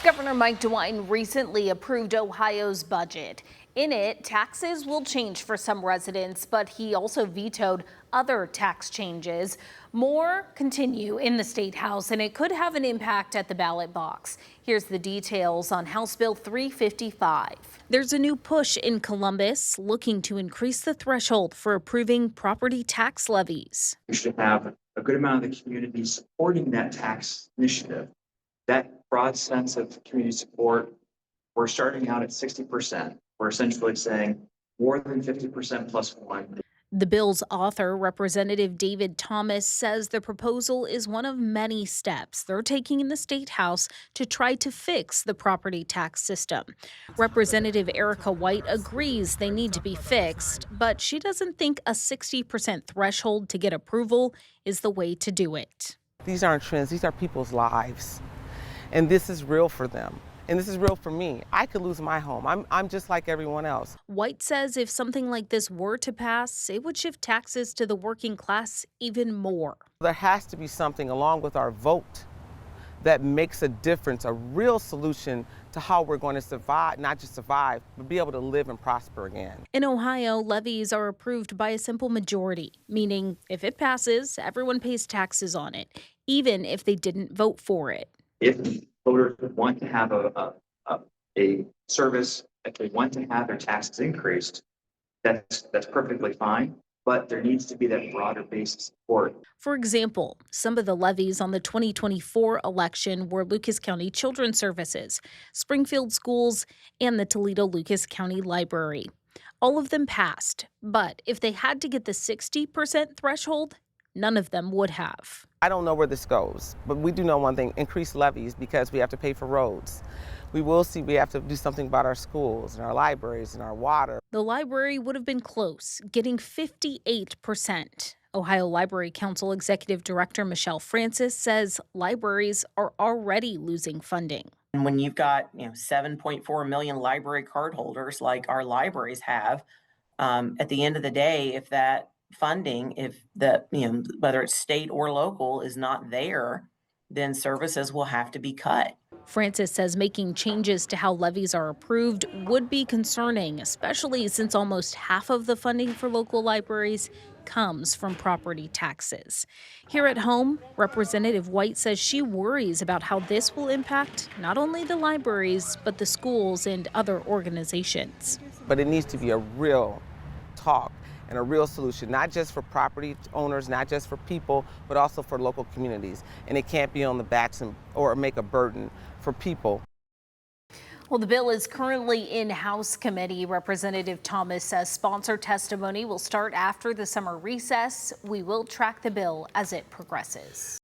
Governor Mike DeWine recently approved Ohio's budget. In it, taxes will change for some residents, but he also vetoed other tax changes. More continue in the State House, and it could have an impact at the ballot box. Here's the details on House Bill 355. There's a new push in Columbus looking to increase the threshold for approving property tax levies. We should have a good amount of the community supporting that tax initiative. That broad sense of community support, we're starting out at 60%. We're essentially saying more than 50% plus one. The bill's author, Representative David Thomas, says the proposal is one of many steps they're taking in the State House to try to fix the property tax system. Representative Erica White agrees they need to be fixed, but she doesn't think a 60% threshold to get approval is the way to do it. These aren't trends, these are people's lives. And this is real for them. And this is real for me. I could lose my home. I'm just like everyone else. White says if something like this were to pass, it would shift taxes to the working class even more. There has to be something along with our vote that makes a difference, a real solution to how we're going to survive, not just survive, but be able to live and prosper again. In Ohio, levies are approved by a simple majority, meaning if it passes, everyone pays taxes on it, even if they didn't vote for it. If voters want to have a service, if they want to have their taxes increased, that's perfectly fine. But there needs to be that broader base of support. For example, some of the levies on the 2024 election were Lucas County Children's Services, Springfield Schools, and the Toledo-Lucas County Library. All of them passed, but if they had to get the 60% threshold, none of them would have. I don't know where this goes, but we do know one thing: increase levies, because we have to pay for roads. We will see we have to do something about our schools and our libraries and our water. The library would have been close, getting 58%. Ohio Library Council Executive Director Michelle Francis says libraries are already losing funding. And when you've got 7.4 million library card holders like our libraries have, at the end of the day, if that funding, if the whether it's state or local, is not there, then services will have to be cut. Francis says making changes to how levies are approved would be concerning, especially since almost half of the funding for local libraries comes from property taxes. Here at home, Representative White says she worries about how this will impact not only the libraries, but the schools and other organizations. But it needs to be a real talk and a real solution, not just for property owners, not just for people, but also for local communities. And it can't be on the backs or make a burden for people. Well, the bill is currently in House committee. Representative Thomas says sponsor testimony will start after the summer recess. We will track the bill as it progresses.